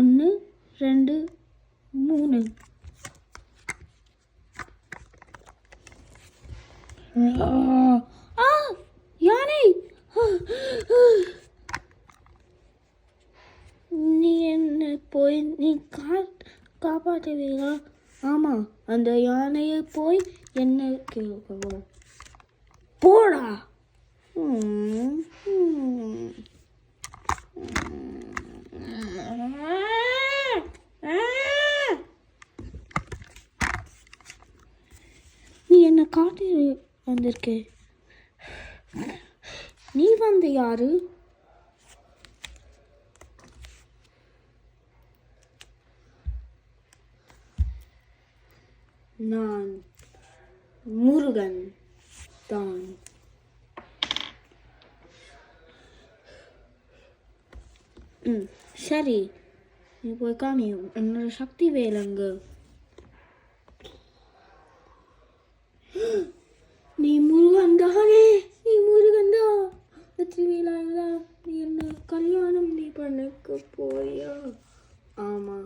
1 2 3. யானை! நீ என்ன போய் நீ காப்பாற்றுவீங்களா? ஆமாம், அந்த யானையை போய் என்ன கேட்கவும். போடா! நீ என்ன காட்டி வந்திருக்க. நீ வந்து யாரு? நான் முருகன் தான். சரி, நீ போய் காமி என்னோட சக்தி வேலைங்க. நீ முருகன் தானே? நீ முருகன் தான். சக்தி வேலா இல்லை. நீ என்ன கல்யாணம் நீ பண்ணக்க போயா? ஆமா.